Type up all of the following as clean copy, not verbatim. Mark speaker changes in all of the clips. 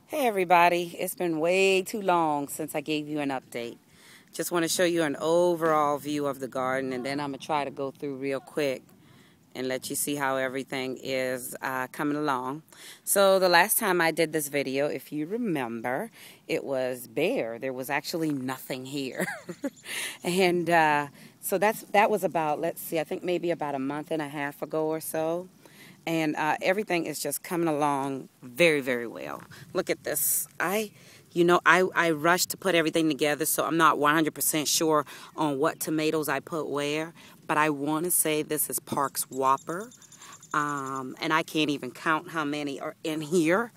Speaker 1: Hey everybody, it's been way too long since I gave you an update. Just want to show you an overall view of the garden, and then I'm going to try to go through real quick and let you see how everything is coming along. So the last time I did this video, if you remember, it was bare. There was actually nothing here. And so that was about, let's see, I think maybe about a month and a half ago or so. And everything is just coming along very, very well. Look at this. I rushed to put everything together, so I'm not 100% sure on what tomatoes I put where. But I want to say this is Park's Whopper. And I can't even count how many are in here.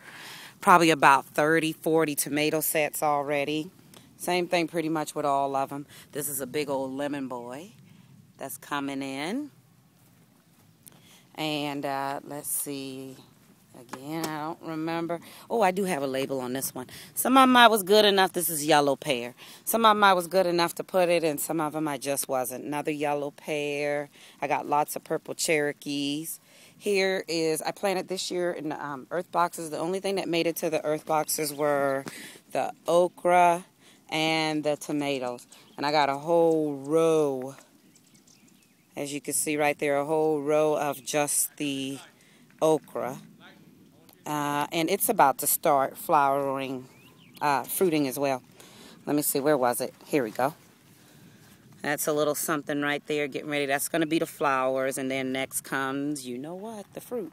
Speaker 1: Probably about 30, 40 tomato sets already. Same thing pretty much with all of them. This is a big old lemon boy that's coming in. And let's see, again, I don't remember. Oh, I do have a label on this one. Some of them I was good enough. This is yellow pear. Some of them I was good enough to put it, and some of them I just wasn't. Another yellow pear. I got lots of purple Cherokees. Here is, I planted this year in the earth boxes. The only thing that made it to the earth boxes were the okra and the tomatoes. And I got a whole row, as you can see right there, a whole row of just the okra. And it's about to start flowering, fruiting as well. Let me see, where was it? Here we go. That's a little something right there, getting ready. That's going to be the flowers, and then next comes, you know what, the fruit.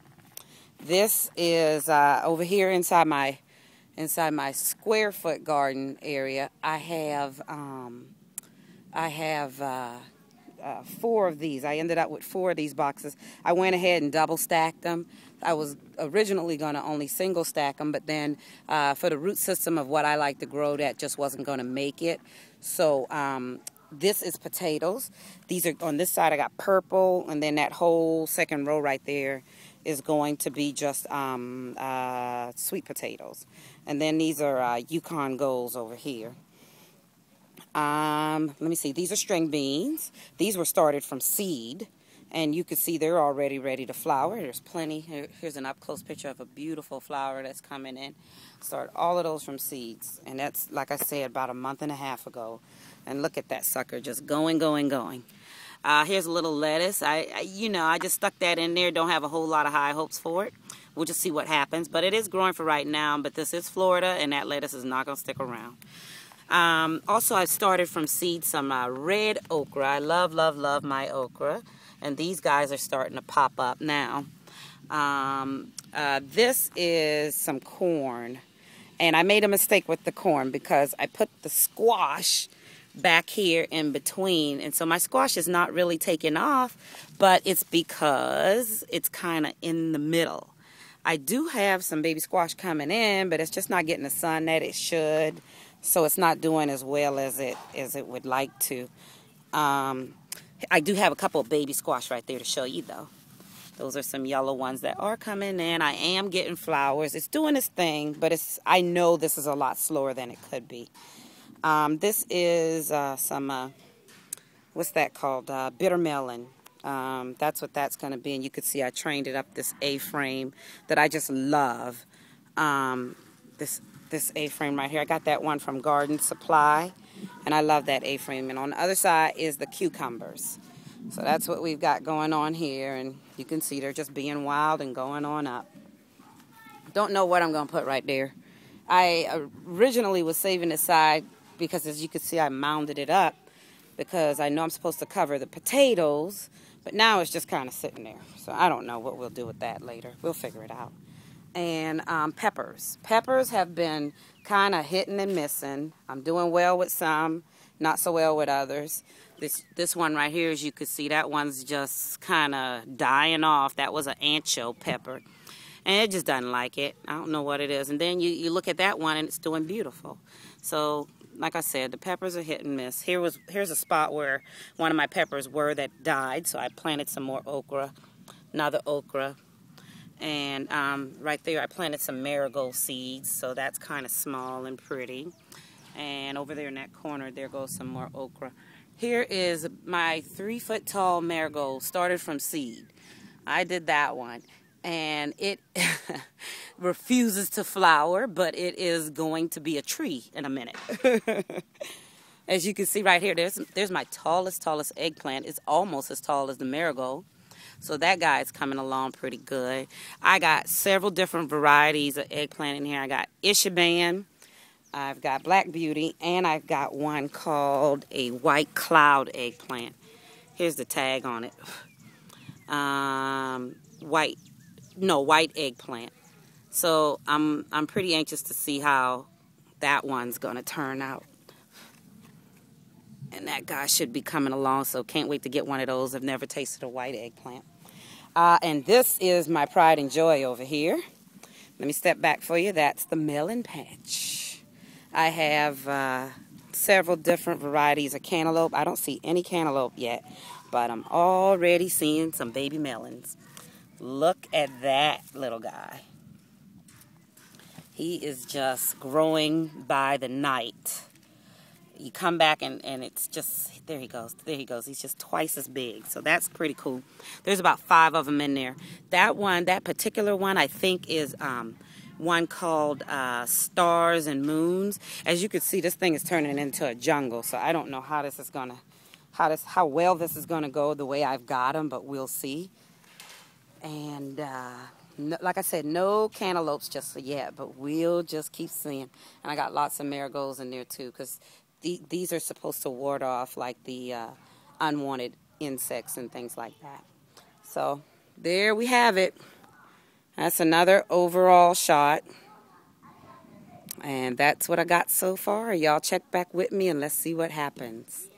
Speaker 1: This is over here inside my Squarefoot garden area. I have 4 of these. I ended up with 4 of these boxes. I went ahead and double stacked them. I was originally going to only single stack them, but then for the root system of what I like to grow, that just wasn't going to make it. So this is potatoes. These are on this side. I got purple, and then that whole second row right there is going to be just sweet potatoes. And then these are Yukon Golds over here. Let me see. These are string beans. These were started from seed, and you can see they're already ready to flower. There's plenty. Here's an up-close picture of a beautiful flower that's coming in. Started all of those from seeds, and that's, like I said, about a month and a half ago. And look at that sucker just going. Here's a little lettuce. I just stuck that in there. Don't have a whole lot of high hopes for it. We'll just see what happens. But it is growing for right now. But this is Florida, and that lettuce is not going to stick around. Also, I started from seed some red okra. I love my okra. And these guys are starting to pop up now. This is some corn. And I made a mistake with the corn because I put the squash back here in between. And so my squash is not really taking off, but it's because it's kind of in the middle. I do have some baby squash coming in, but it's just not getting the sun that it should. So it's not doing as well as it would like to. I do have a couple of baby squash right there to show you, though. Those are some yellow ones that are coming in. I am getting flowers. It's doing its thing, but I know this is a lot slower than it could be. This is some, what's that called? Bitter melon. That's what that's going to be. And you can see I trained it up this A-frame that I just love. This A-frame right here. I got that one from Garden Supply, and I love that A-frame. And on the other side is the cucumbers. So that's what we've got going on here, and you can see they're just being wild and going on up. Don't know what I'm going to put right there. I originally was saving this side because, as you can see, I mounded it up because I know I'm supposed to cover the potatoes, but now it's just kind of sitting there. So I don't know what we'll do with that later. We'll figure it out. And peppers. Peppers have been kind of hitting and missing. I'm doing well with some, not so well with others. This one right here, as you can see, that one's just kind of dying off. That was an ancho pepper. And it just doesn't like it. I don't know what it is. And then you look at that one, and it's doing beautiful. So, like I said, the peppers are hit and miss. Here's a spot where one of my peppers were that died. So I planted some more okra, another okra. And right there I planted some marigold seeds, so that's kind of small and pretty. And over there in that corner, there goes some more okra. Here is my 3-foot-tall marigold, started from seed. I did that one. And refuses to flower, but it is going to be a tree in a minute. As you can see right here, there's my tallest eggplant. It's almost as tall as the marigold. So that guy is coming along pretty good. I got several different varieties of eggplant in here. I got Ishaban, I've got Black Beauty, and I've got one called a white cloud eggplant. Here's the tag on it. White eggplant. So I'm pretty anxious to see how that one's gonna turn out. And that guy should be coming along, so can't wait to get one of those. I've never tasted a white eggplant. And this is my pride and joy over here. Let me step back for you. That's the melon patch. I have several different varieties of cantaloupe. I don't see any cantaloupe yet, but I'm already seeing some baby melons. Look at that little guy. He is just growing by the night. You come back and it's just, there he goes. He's just twice as big. So that's pretty cool. There's about 5 of them in there. That particular one, I think is one called Stars and Moons. As you can see, this thing is turning into a jungle. So I don't know how this is gonna, how well this is gonna go the way I've got them, but we'll see. And no, like I said, no cantaloupes just yet, but we'll just keep seeing. And I got lots of marigolds in there too, because these are supposed to ward off like the unwanted insects and things like that. So there we have it. That's another overall shot. And that's what I got so far. Y'all check back with me and let's see what happens.